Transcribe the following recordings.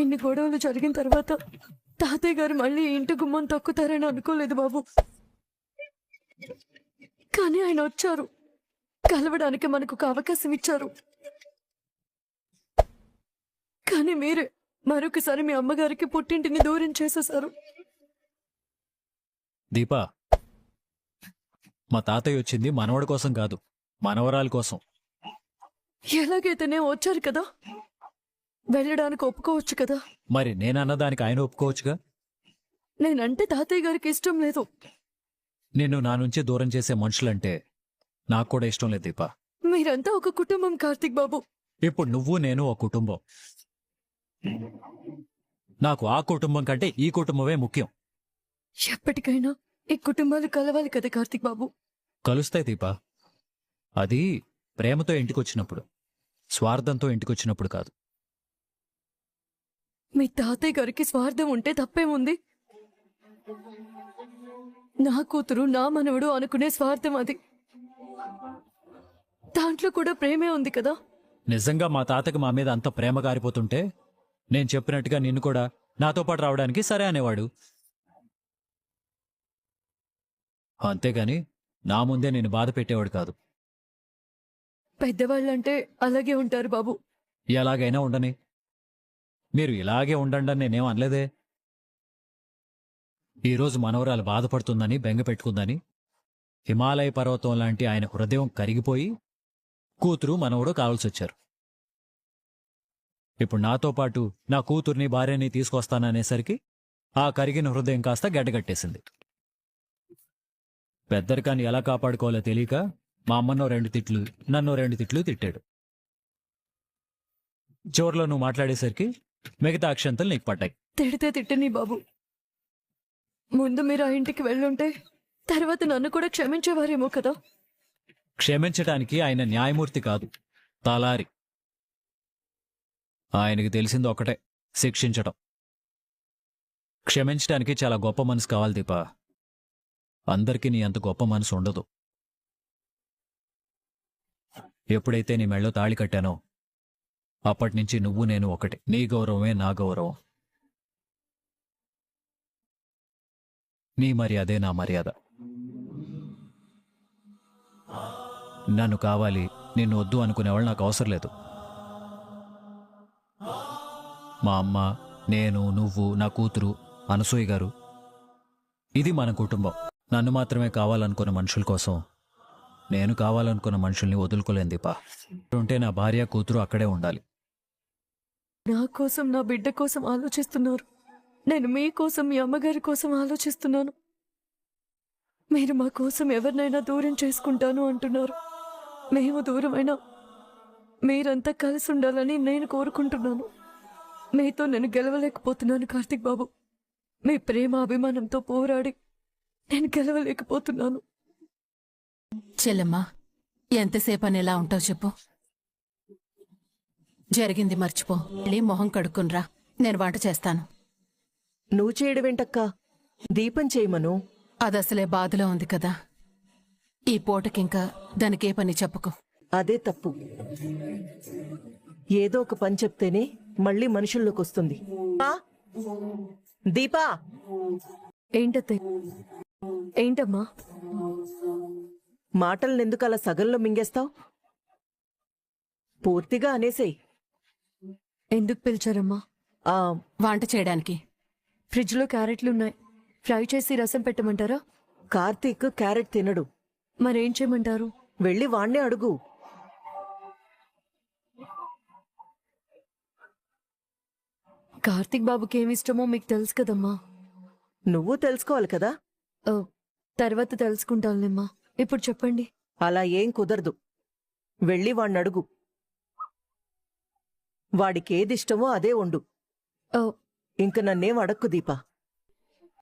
ఇన్ని గొడవలు జరిగిన తర్వాత తాతయ్య గారు మళ్ళీ ఇంటి గుమ్మం తొక్కుతారని అనుకోలేదు బాబు. కానీ ఆయన వచ్చారు, కలవడానికి మనకు ఒక అవకాశం ఇచ్చారు. కానీ మీరే మరొకసారి మీ అమ్మగారికి పుట్టింటిని దూరం చేసేశారు. దీపా, మా తాతయ్య వచ్చింది మనవడి కోసం కాదు, మనవరాలి కోసం. ఎలాగైతేనే వచ్చారు కదా, వెళ్ళడానికి ఒప్పుకోవచ్చు కదా. మరి నేనన్నదానికి ఆయన ఒప్పుకోవచ్చుగా. నేనంటే తాతయ్య గారికి ఇష్టం లేదు. నిన్ను నా నుంచి దూరం చేసే మనుషులంటే నాకు కూడా ఇష్టం లేదు దీపా. మీరంతా ఒక కుటుంబం కార్తీక్ బాబు. ఇప్పుడు నువ్వు నేను ఒక కుటుంబం. నాకు ఆ కుటుంబం కంటే ఈ కుటుంబమే ముఖ్యం. ఎప్పటికైనా ఈ కుటుంబాలు కలవాలి కదా కార్తీక్ బాబు. కలుస్తాయి దీపా, అది ప్రేమతో ఇంటికొచ్చినప్పుడు, స్వార్థంతో ఇంటికొచ్చినప్పుడు కాదు. మీ తాతయ్య గారికి స్వార్థం ఉంటే తప్పేముంది? నా కూతురు నా మనవడు అనుకునే స్వార్థం అది. దాంట్లో కూడా ప్రేమే ఉంది కదా. నిజంగా మా తాతకి మా మీద అంత ప్రేమ కారిపోతుంటే నేను చెప్పినట్టుగా నిన్ను కూడా నాతో పాటు రావడానికి సరే అనేవాడు. అంతేగాని నా ముందే నేను బాధ పెట్టేవాడు కాదు. పెద్దవాళ్ళంటే అలాగే ఉంటారు బాబు. ఎలాగైనా ఉండని, మీరు ఇలాగే ఉండండి అని నేనేం అనలేదే. ఈరోజు మనవరాలు బాధపడుతుందని బెంగ పెట్టుకుందని హిమాలయ పర్వతం లాంటి ఆయన హృదయం కరిగిపోయి కూతురు మనవడు కావాల్సొచ్చారు. ఇప్పుడు నాతో పాటు నా కూతుర్ని భార్యని తీసుకొస్తాననేసరికి ఆ కరిగిన హృదయం కాస్త గడ్డగట్టేసింది. పెద్దరికాన్ని ఎలా కాపాడుకోవాలో తెలియక మా అమ్మనో 2 తిట్లు, నన్నో 2 తిట్లు తిట్టాడు. చివర్లో నువ్వు మాట్లాడేసరికి మిగతా అక్షంతలు నీకు పడ్డాయి. తిడితే తిట్టని బాబు. ముందు మీరు ఆ ఇంటికి వెళ్ళుంటే తర్వాత నన్ను కూడా క్షమించేవారేమో కదా. క్షమించటానికి ఆయన న్యాయమూర్తి కాదు, తలారి. ఆయనకి తెలిసింది ఒకటే, శిక్షించటం. క్షమించటానికి చాలా గొప్ప మనసు కావాలి దీపా. అందరికీ నీ అంత గొప్ప మనసు ఉండదు. ఎప్పుడైతే నీ మెళ్ళో తాళి కట్టానో అప్పటినుంచి నువ్వు నేను ఒకటి. నీ గౌరవమే నా గౌరవం, నీ మర్యాదే నా మర్యాద. నన్ను కావాలి, నిన్ను వద్దు అనుకునేవాళ్ళు నాకు అవసరం లేదు. మా అమ్మ, నేను, నువ్వు, నా కూతురు అనసూయ గారు, ఇది మన కుటుంబం. నన్ను మాత్రమే కావాలనుకున్న మనుషుల కోసం నేను కావాలనుకున్న మనుషుల్ని వదులుకోలేను దీపా. ఉంటే నా భార్య కూతురు అక్కడే ఉండాలి. నా కోసం, నా బిడ్డ కోసం ఆలోచిస్తున్నారు. నేను మీ కోసం, మీ అమ్మగారి కోసం ఆలోచిస్తున్నాను. మీరు మా కోసం ఎవరినైనా దూరం చేసుకుంటాను అంటున్నారు. మేము దూరమైనా మీరంతా కలిసి ఉండాలని నేను కోరుకుంటున్నాను. మీతో నేను గెలవలేకపోతున్నాను కార్తీక్ బాబు. మీ ప్రేమ అభిమానంతో పోరాడి నేను గెలవలేకపోతున్నాను. చెల్లెమ్మా, ఎంతసేపు అని ఎలా ఉంటావు చెప్పు. జరిగింది మర్చిపో, వెళ్ళి మొహం కడుక్కునిరా, నేను వంట చేస్తాను. నువ్వు చేయడమేంటక్కా, దీపం చేయమను. అదసలే బాధలో ఉంది కదా, ఈ పూటకింకా దానికే పని చెప్పుకో. అదే తప్పు. ఏదో ఒక పని చెప్తేనే మళ్ళీ మనుషుల్లోకి వస్తుంది. దీపా, ఏంటత్తే? ఏంటమ్మా? మాటలనెందుకు అలా సగంలో మింగేస్తావు? పూర్తిగా అనేసేయ్. ఎందుకు పిలిచారమ్మా? వంట చేయడానికి. ఫ్రిడ్జ్లో క్యారెట్లున్నాయి, ఫ్రై చేసి రసం పెట్టమంటారా? కార్తీక్ క్యారెట్ తినడు. మరేం చేయమంటారు? వెళ్ళి వాణ్ణే అడుగు. కార్తీక్ బాబుకి ఏమిష్టమో మీకు తెలుసు కదమ్మా. నువ్వు తెలుసుకోవాలి కదా. తర్వాత తెలుసుకుంటానులేమ్మా. ఇప్పుడు చెప్పండి. అలా ఏం కుదరదు. వెళ్ళి వాణ్ణడుగు. వాడికేదిష్టమో అదే వండు. ఇంక నన్నేం అడక్కు దీపా.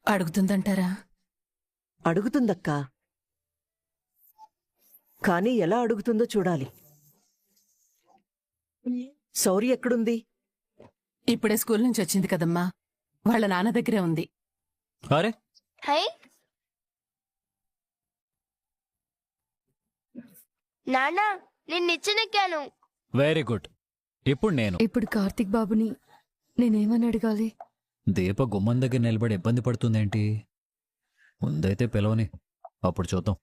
అడుగుతుందంటారా? అడుగుతుందక్కా, కానీ ఎలా అడుగుతుందో చూడాలి. శౌర్య ఎక్కడుంది? ఇప్పుడే స్కూల్ నుంచి వచ్చింది కదమ్మా, వాళ్ళ నాన్న దగ్గరే ఉంది. అరే హై నానా, నిన్నెచ్చెనెక్కాను. Very good. ఇప్పుడు నేను ఇప్పుడు కార్తీక్ బాబుని నేనేమని అడగాలి? దీప గుమ్మం దగ్గర నిలబడి ఇబ్బంది పడుతుందేంటి? ముందైతే పిలవని, అప్పుడు చూద్దాం.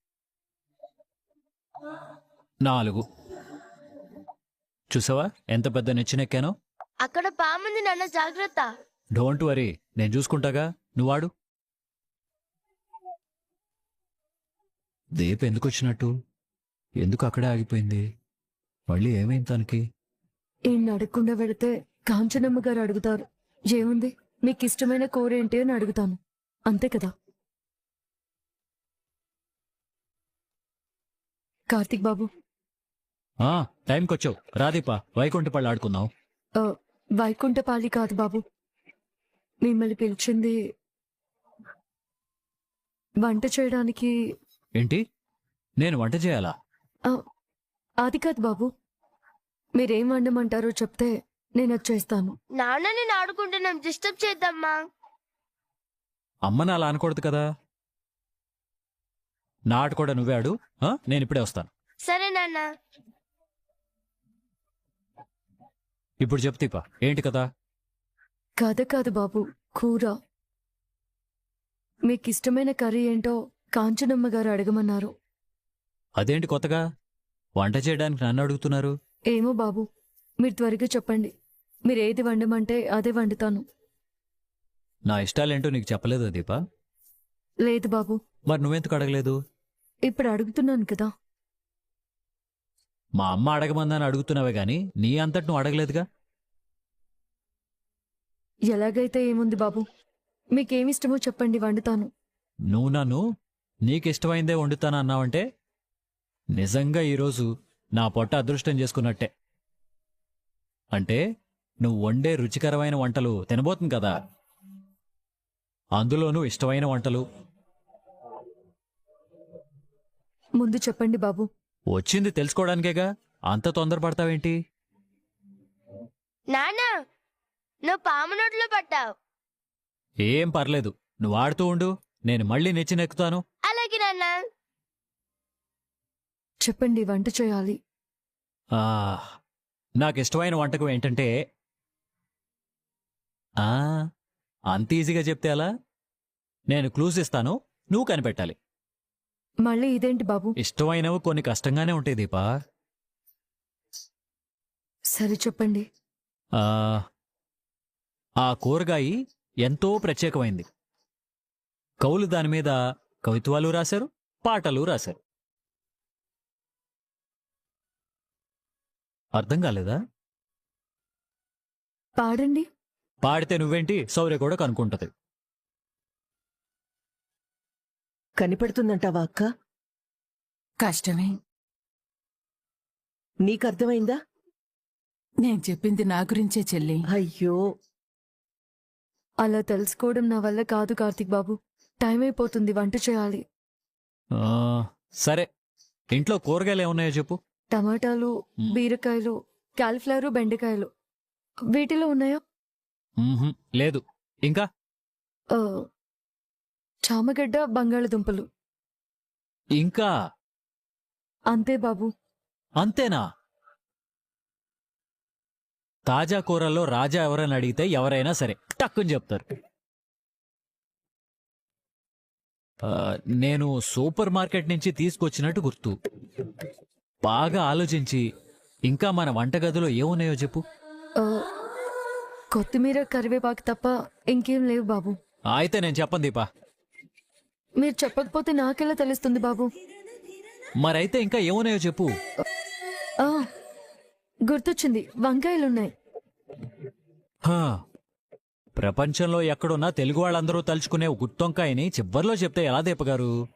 4. చూసావా ఎంత పెద్ద నెచ్చినెక్కానో? అక్కడ పాముంది నాన్న, జాగ్రత్త. డోంట్ వరీ, నేను చూసుకుంటాగా, నువ్వాడు. దీప ఎందుకు వచ్చినట్టు? ఎందుకు అక్కడే ఆగిపోయింది? మళ్ళీ ఏమైంది తనకి? ఈయన్ని అడగకుండా వెళితే కాంచనమ్మ గారు అడుగుతారు. ఏముంది, మీకు ఇష్టమైన కూర ఏంటి అని అడుగుతాను, అంతే కదా. కార్తీక్ బాబు, ఆ, టైంకొచ్చావు. రాదీప, వైకుంఠపళ్ళు ఆడుకుందాం. ఆ, వైకుంఠపాళి కాదు బాబు, మిమ్మల్ని పిలిచింది వంట చేయడానికి. ఏంటి, నేను వంట చేయాలా? ఆ, అది కాదు బాబు, మీరేం వండమంటారో చెప్తే నేను అది చేస్తాను. నాన్న నేను ఆడుకుంటున్నాం, డిస్టర్బ్ చేద్దామ్మా. అమ్మని అలా అనకూడదు కదా. నా ఆట కూడా నువ్వే ఆడు. నేను ఇప్పుడే వస్తాను. సరే నాన్న. ఇప్పుడు చెప్తీపా, ఏంటి కదా? కథ కాదు బాబు, కూర. మీకు ఇష్టమైన కర్రీ ఏంటో కాంచనమ్మ గారు అడగమన్నారు. అదేంటి కొత్తగా? వంట చేయడానికి నన్ను అడుగుతున్నారు? ఏమో బాబు, మీరు త్వరగా చెప్పండి. మీరు ఏది వండమంటే అదే వండుతాను. నా ఇష్టాలేంటో నీకు చెప్పలేదు దీపా? లేదు బాబు, మరి నువ్వెందుకు అడగలేదు? ఇప్పుడు అడుగుతున్నాను కదా. మా అమ్మ అడగమందని అడుగుతున్నావే గాని నీ అంతటి నువ్వు అడగలేదుగా. ఎలాగైతే ఏముంది బాబు, మీకేమిష్టమో చెప్పండి, వండుతాను. నువ్వు నన్ను నీకిష్టమైందే వండుతాను అన్నావంటే నిజంగా ఈరోజు నా పొట్ట అదృష్టం చేసుకున్నట్టే. అంటే నువ్వు వండే రుచికరమైన వంటలు తినబోతుంది కదా, అందులోనూ ఇష్టమైన వంటలు. ముందు చెప్పండి బాబు. వచ్చింది తెలుసుకోవడానికేగా, అంత తొందరపడతావేంటి? నాన్న, నువ్వు పాము నోట్లో పట్టావు. ఏం పర్లేదు, నువ్వు ఆడుతూ ఉండు, నేను మళ్ళీ నెచ్చినెక్కుతాను. అలాగే నాన్న. చెప్పండి, వంట చేయాలి. ఆ, నాకిష్టమైన వంటకం ఏంటంటే ఆ, అంత ఈజీగా చెప్తే అలా? నేను క్లూస్ ఇస్తాను, నువ్వు కనిపెట్టాలి. మళ్ళీ ఇదేంటి బాబు? ఇష్టమైనవి కొన్ని కష్టంగానే ఉంటాయి దీపా. సరే చెప్పండి. ఆ, ఆ కూరగాయ ఎంతో ప్రత్యేకమైంది. కవులు దాని మీద కవిత్వాలు రాశారు, పాటలు రాశారు. అర్థం కాలేదా? పాడండి. పాడితే నువ్వేంటి, శౌర్య కూడా కనుక్కుంటది. కనిపెడుతుందంటావా అక్క? కష్టమే. నీకర్థమైందా? నేను చెప్పింది నా గురించే చెల్లి. అయ్యో, అలా తెలుసుకోవడం నా వల్ల కాదు కార్తీక్ బాబు. టైం అయిపోతుంది, వంట చేయాలి. ఆ, సరే, ఇంట్లో కూరగాయలు ఏమున్నాయో చెప్పు. టమాటాలు, బీరకాయలు, కాలిఫ్లవర్, బెండకాయలు. వీటిలో ఉన్నాయా? మ్మ్హ్మ్, లేదు. ఇంకా? ఆ, చామగడ్డ, బంగాళదుంపలు. ఇంకా? అంతే బాబు. అంతేనా? తాజా కూరల్లో రాజా ఎవరైనా అడిగితే ఎవరైనా సరే టక్కుని చెప్తారు. నేను సూపర్ మార్కెట్ నుంచి తీసుకొచ్చినట్టు గుర్తు. బాగా ఆలోచించి ఇంకా మన వంటగదిలో ఏమున్నాయో చెప్పు. ఆ, కొత్తిమీర, కరివేపాకు తప్ప ఇంకేం లేవు బాబు. అయితే నేను చెప్పను దీపా. మీరు చెప్పకపోతే నాకెలా తెలుస్తుంది బాబు? మరైతే ఇంకా ఏమున్నాయో చెప్పు. ఆ, గుర్తొచ్చింది, వంకాయలున్నాయి. హా, ప్రపంచంలో ఎక్కడున్నా తెలుగు వాళ్ళందరూ తలుచుకునే గుత్తొంకాయని చివర్లో చెప్తే ఎలా దీపగారు?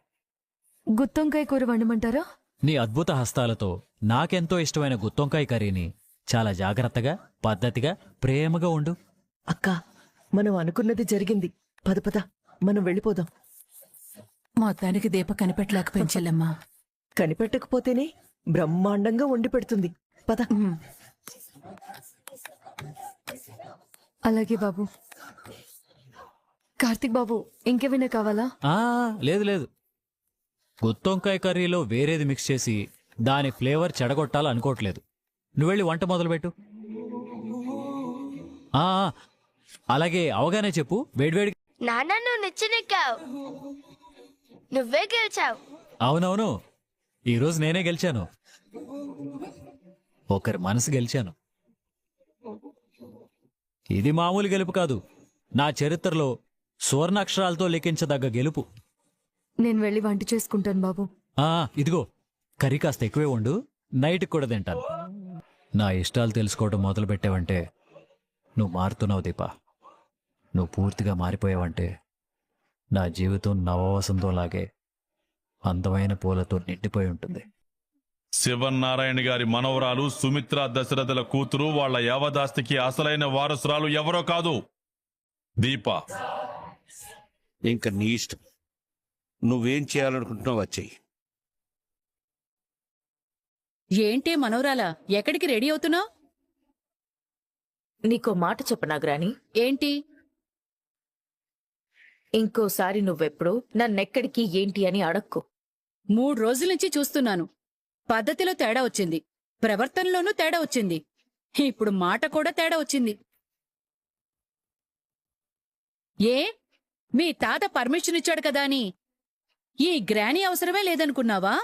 గుత్తొంకాయ కూర వండమంటారా? నీ అద్భుత హస్తాలతో నాకెంతో ఇష్టమైన గుత్తొంకాయ కర్రీని చాలా జాగ్రత్తగా, పద్ధతిగా, ప్రేమగా ఉండు. అక్క, మనం అనుకున్నది జరిగింది. పద పద, మనం వెళ్ళిపోదాం. మొత్తానికి దీప కనిపెట్టలేకపోయింది చెల్లెమ్మా. కనిపెట్టకపోతేనే బ్రహ్మాండంగా వండి పెడుతుంది. పద. ఉమ్. అలాగే బాబు. కార్తీక్ బాబు, ఇంకేమైనా కావాలా? ఆ, లేదు లేదు. గుత్తొంకాయ కర్రీలో వేరేది మిక్స్ చేసి దాని ఫ్లేవర్ చెడగొట్టాలనుకోవట్లేదు. నువ్వెళ్ళి వంట మొదలుపెట్టు. ఆ, అలాగే అవగానే చెప్పు, వేడివేడి. నాన్న నువ్వు నిచ్చినెక్కావు. నువ్వే గెలిచావు. అవునవును, ఈరోజు నేనే గెలిచాను. ఒకరి మనసు గెలిచాను. ఇది మామూలు గెలుపు కాదు, నా చరిత్రలో సువర్ణాక్షరాలతో లిఖించదగ్గ గెలుపు. నేను వెళ్ళి వంట చేసుకుంటాను బాబు. ఇదిగో కర్రీ కాస్త ఎక్కువే వండు, నైట్కి కూడా తింటాను. నా ఇష్టాలు తెలుసుకోవడం మొదలు పెట్టావంటే నువ్వు మారుతున్నావు దీపా. నువ్వు పూర్తిగా మారిపోయావంటే నా జీవితం నవవసంతంలాగే అందమైన పూలతో నిండిపోయి ఉంటుంది. శివనారాయణ గారి మనవరాలు సుమిత్ర దశరథుల కూతురు, వాళ్ళ యావదాస్తికి అసలైన వారసురాలు ఎవరో కాదు, దీప. ఇంక నీ ఇష్టం, నువ్వేం చేయాలనుకుంటున్నావు వచ్చేయి. ఏంటి మనవరాలా, ఎక్కడికి రెడీ అవుతున్నావు? నీకో మాట చెప్పనా గ్రాని? ఏంటి? ఇంకోసారి నువ్వెప్పుడు నన్నెక్కడికి ఏంటి అని అడక్కు. 3 రోజుల నుంచి చూస్తున్నాను. పద్ధతిలో తేడా వచ్చింది, ప్రవర్తనలోనూ తేడా వచ్చింది, ఇప్పుడు మాట కూడా తేడా వచ్చింది. ఏ మీ తాత పర్మిషన్ ఇచ్చాడు కదా అని ఈ గ్రానీ అవసరమే లేదనుకున్నావా?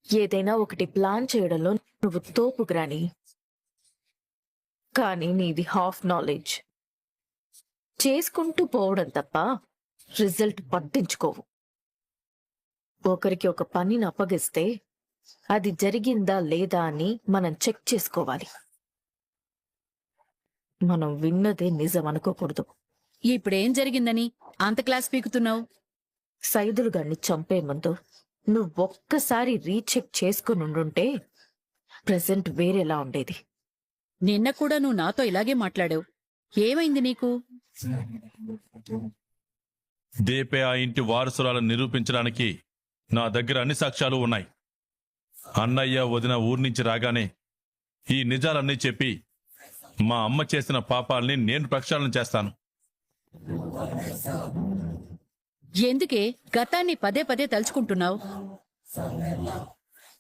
ఏదైనా ఒకటి ప్లాన్ చేయడంలో నువ్వు తోపు గ్రాని. కానీ నీది హాఫ్ నాలెడ్జ్. చేసుకుంటూ పోవడం తప్ప రిజల్ట్ పట్టించుకోవు. ఒకరికి ఒక పనిని అప్పగిస్తే అది జరిగిందా లేదా అని మనం చెక్ చేసుకోవాలి. మనం విన్నదే నిజం అనుకోకూడదు. ఇప్పుడేం జరిగిందని అంత క్లాస్ పీకుతున్నావు? సైదులు గారిని చంపే ముందు నువ్వొక్కసారి రీచెక్ చేసుకుని ఉండుంటే ప్రెసెంట్ వేరేలా ఉండేది. నిన్న కూడా నువ్వు నాతో ఇలాగే మాట్లాడావు. ఏమైంది నీకు? దీపే ఆ ఇంటి వారసురాలను నిరూపించడానికి నా దగ్గర అన్ని సాక్ష్యాలు ఉన్నాయి. అన్నయ్య వదిన ఊరి నుంచి రాగానే ఈ నిజాలన్నీ చెప్పి మా అమ్మ చేసిన పాపాల్ని నేను ప్రక్షాళన చేస్తాను. ఎందుకే గతాన్ని పదే పదే తలుచుకుంటున్నావు?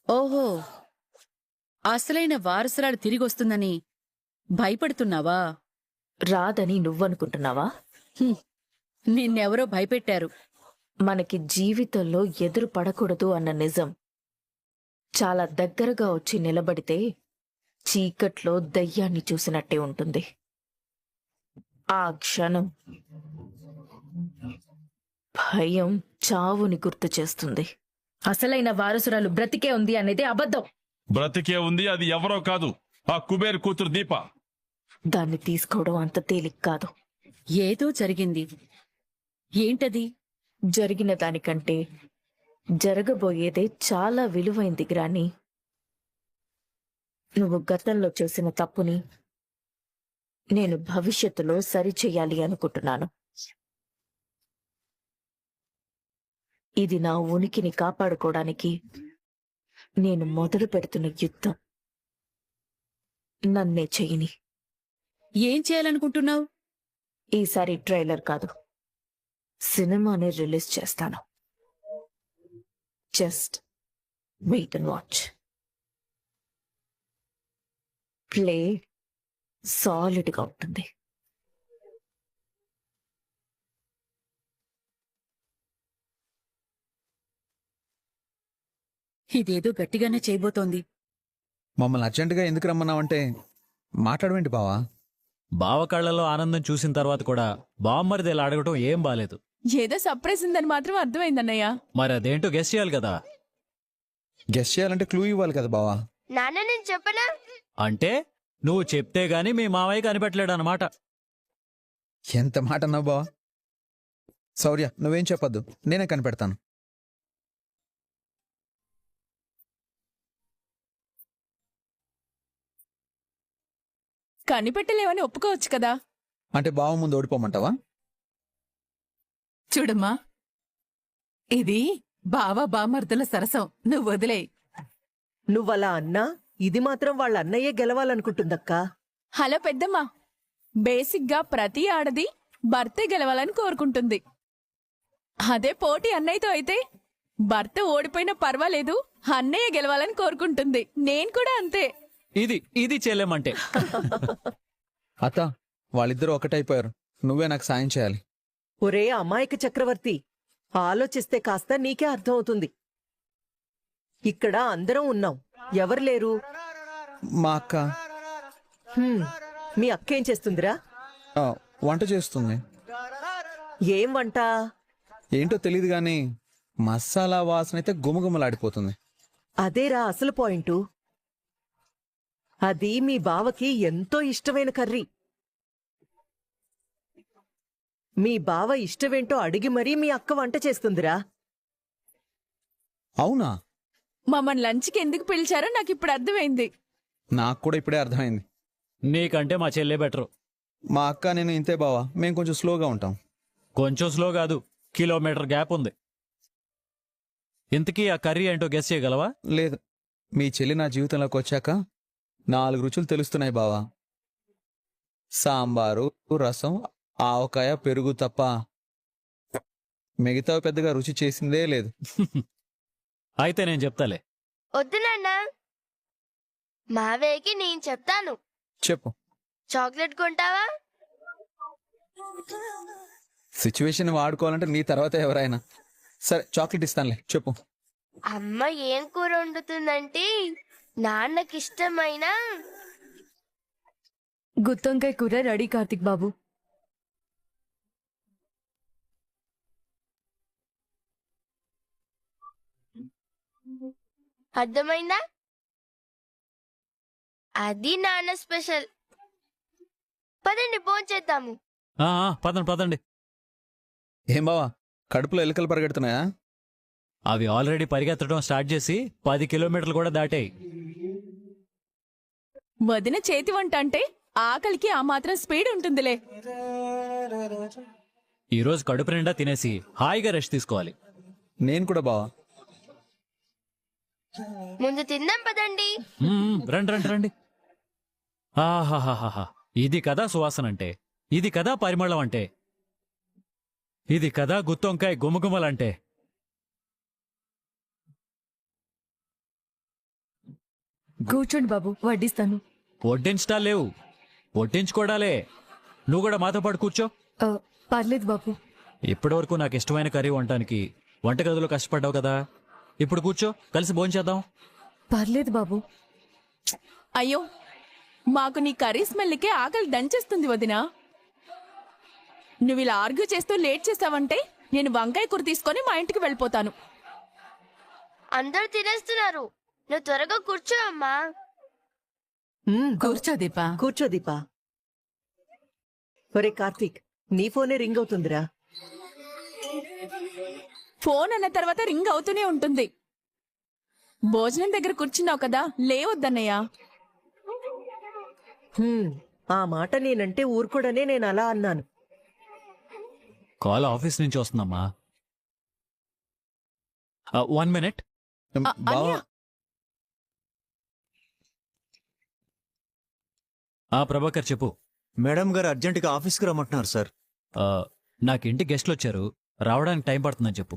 ఓహో, అసలైన వారసురాలు తిరిగొస్తుందని భయపడుతున్నావా? రాదని నువ్వనుకుంటున్నావా? నిన్నెవరో భయపెట్టారు. మనకి జీవితంలో ఎదురు పడకూడదు అన్న నిజం చాలా దగ్గరగా వచ్చి నిలబడితే చీకట్లో దయ్యాన్ని చూసినట్టే ఉంటుంది. ఆ క్షణం భయం చావుని గుర్తు చేస్తుంది. అసలైన వారసురాలు బ్రతికే ఉంది అనేది అబద్ధం. బ్రతికే ఉంది, అది ఎవరో కాదు, ఆ కుబేర్ కూతురు దీప. దాన్ని తీసుకోవడం అంత తేలిక కాదు. ఏదో జరిగింది. ఏంటది? జరిగిన దానికంటే జరగబోయేదే చాలా విలువైంది గ్రాని. నువ్వు గతంలో చేసిన తప్పుని నేను భవిష్యత్తులో సరిచెయ్యాలి అనుకుంటున్నాను. ఇది నా ఉనికిని కాపాడుకోవడానికి నేను మొదలు పెడుతున్న యుద్ధం. నన్నే చెయ్యని. ఏం చేయాలనుకుంటున్నావు? ఈసారి ట్రైలర్ కాదు, సినిమాని రిలీజ్ చేస్తాను. Just wait and watch. Play సాలిడ్గా ఉంటుంది. ఇదేదో గట్టిగానే చేయబోతోంది. మమ్మల్ని అర్జెంటుగా ఎందుకు రమ్మన్నావంటే మాట్లాడవేంటి బావా? బావ కళ్ళలో ఆనందం చూసిన తర్వాత కూడా బామ్మరిది ఇలా అడగటం ఏం బాలేదు. ఏదో సర్ప్రైజ్ ఉందని మాత్రం అర్థమైందన్నయ్య. మరి అదేంటో గెస్ చేయాలి కదా. గెస్ చేయాలంటే క్లూ ఇవ్వాలి కదా బావా. నాన్న నేను చెప్పనా? అంటే నువ్వు చెప్తే గాని మీ మావయ్య కనిపెట్టలేడు అనమాట. ఎంత మాట అన్నావు బావా. శౌర్య, నువ్వేం చెప్పొద్దు, నేనే కనిపెడతాను. కనిపెట్టలేవని ఒప్పుకోవచ్చు కదా. అంటే బావ ముందు ఓడిపోమంటావా? చూడమ్మా, ఇది బావ బామర్దుల సరసం. నువ్వు వదిలే. నువ్వలా అన్నా ఇది మాత్రం వాళ్ళ అన్నయ్యే గెలవాలనుకుంటుందక్కా. హలో పెద్దమ్మా, బేసిక్గా ప్రతి ఆడది భర్తే గెలవాలని కోరుకుంటుంది. అదే పోటీ అన్నయ్యతో అయితే భర్త ఓడిపోయినా పర్వాలేదు, అన్నయ్య గెలవాలని కోరుకుంటుంది. నేను కూడా అంతే. ఇది చెల్లెమంటే. అత్త వాళ్ళిద్దరూ ఒకటైపోయారు. నువ్వే నాకు సాయం చేయాలి. ఒరే అమాయక చక్రవర్తి, ఆలోచిస్తే కాస్త నీకే అర్థమవుతుంది. ఇక్కడ అందరం ఉన్నాం, ఎవరు లేరు? మా అక్క మీ అక్కేం చేస్తుందిరా? ఆ, వంట చేస్తుంది. ఏం వంట? ఏంటో తెలియదు గాని మసాలా వాసన అయితే గుమగుమలాడిపోతుంది. అదేరా అసలు పాయింటు. అది మీ బావకి ఎంతో ఇష్టమైన కర్రీ. మీ బావ ఇష్టమేంటో అడిగి మరీ మీ అక్క వంట చేస్తుందిరా. అవునా? మమ్మల్ని లంచ్కి ఎందుకు పిలిచారో నాకు ఇప్పుడు అర్థమైంది. నాకు కూడా ఇప్పుడే అర్థమైంది. నీకంటే మా చెల్లె బెటరు. మా అక్క నేను ఇంతే బావా, మేము కొంచెం స్లోగా ఉంటాం. కొంచెం స్లో కాదు, కిలోమీటర్ గ్యాప్ ఉంది. ఇంతకీ ఆ కర్రీ ఏంటో గెస్ చేయగలవా? లేదు, మీ చెల్లి నా జీవితంలోకి వచ్చాక 4 రుచులు తెలుస్తున్నాయి బావా. సాంబారు, రసం, ఆవకాయ, పెరుగు తప్ప మిగతావి పెద్దగా రుచి చేసిందే లేదు. అయితే నేను చెప్తాలే. వద్దు నాన్న, మావేకి నేను చెప్తాను. చెప్పు. చాక్లెట్ కొంటావా? సిచ్యువేషన్ వాడుకోవాలంటే నీ తర్వాత ఎవరైనా సరే, చాక్లెట్ ఇస్తానులే, చెప్పు. అమ్మ ఏం కూర వండుతుందంటే నాన్నకిష్టమైన గుత్తొంకాయ కూర రెడీ కార్తిక్ బాబు. అర్థమైందా? అది నాన్న స్పెషల్. పదండి భోంచేద్దాము. పదండి. ఏం బావా, కడుపులో ఎలుకలు పరిగెడుతున్నాయా? అవి ఆల్రెడీ పరిగెత్తడం స్టార్ట్ చేసి 10 కిలోమీటర్లు కూడా దాటాయి. వదిన చేతి వంట అంటే ఆకలికి ఆ మాత్రం స్పీడ్ ఉంటుందిలే. ఈరోజు కడుపు నిండా తినేసి హాయిగా రెస్ట్ తీసుకోవాలి. నేను కూడా బావా. ముందు తిందాం పదండి. రండి. ఆహాహాహా, ఇది కదా సువాసన అంటే, ఇది కదా పరిమళం అంటే, ఇది కదా గుత్తొంకాయ గుమగుమలంటే. కూర్చోండి బాబు, వడ్డిస్తాను. వడ్డించటా లేవు, వడ్డించుకోవడాలే. నువ్వు కూడా మాతో పాటు కూర్చో. పర్లేదు బాబు. ఇప్పటివరకు నాకు ఇష్టమైన కర్రీ వండటానికి వంటగదిలో కష్టపడ్డావు కదా, ఇప్పుడు కూర్చో, కలిసి భోంచేద్దాం. పర్లేదు బాబు. అయ్యో, మాకు నీ కర్రీ స్మెల్కే ఆకలి దంచేస్తుంది వదినా. నువ్వు ఇలా ఆర్గ్యూ చేస్తూ లేట్ చేసావంటే నేను వంకాయ కూర తీసుకొని మా ఇంటికి వెళ్ళిపోతాను. అందరూ తినేస్తున్నారు, నువ్వు త్వరగా కూర్చో అమ్మా. కూర్చో దీపా. కూర్చో దీపా. ఒరే కార్తీక్, నీ ఫోనే రింగ్ అవుతుందిరా. ఫోన్ అన్న తర్వాత రింగ్ అవుతూనే ఉంటుంది. భోజనం దగ్గర కూర్చున్నావు కదా, లేవద్దన్నయ్యా. ఆ మాట నేనంటే ఊరుకోడనే నేను అలా అన్నాను. కాల్ ఆఫీస్ నుంచి వస్తుందమ్మా. 1 మినిట్. బావా, ప్రభాకర్ చెప్పు. మేడం గారు అర్జెంటుగా ఆఫీస్కి రమ్మంటున్నారు సార్. నాకు ఇంటి గెస్ట్లు వచ్చారు, రావడానికి టైం పడుతుందని చెప్పు.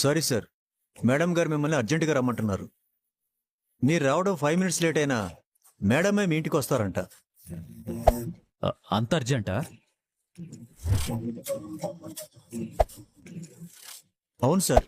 సారీ సార్, మేడం గారు మిమ్మల్ని అర్జెంటుగా రమ్మంటున్నారు. మీరు రావడం 5 మినిట్స్ లేట్ అయినా మేడమే మీ ఇంటికి వస్తారంట. అంత అర్జెంటా? అవును సార్,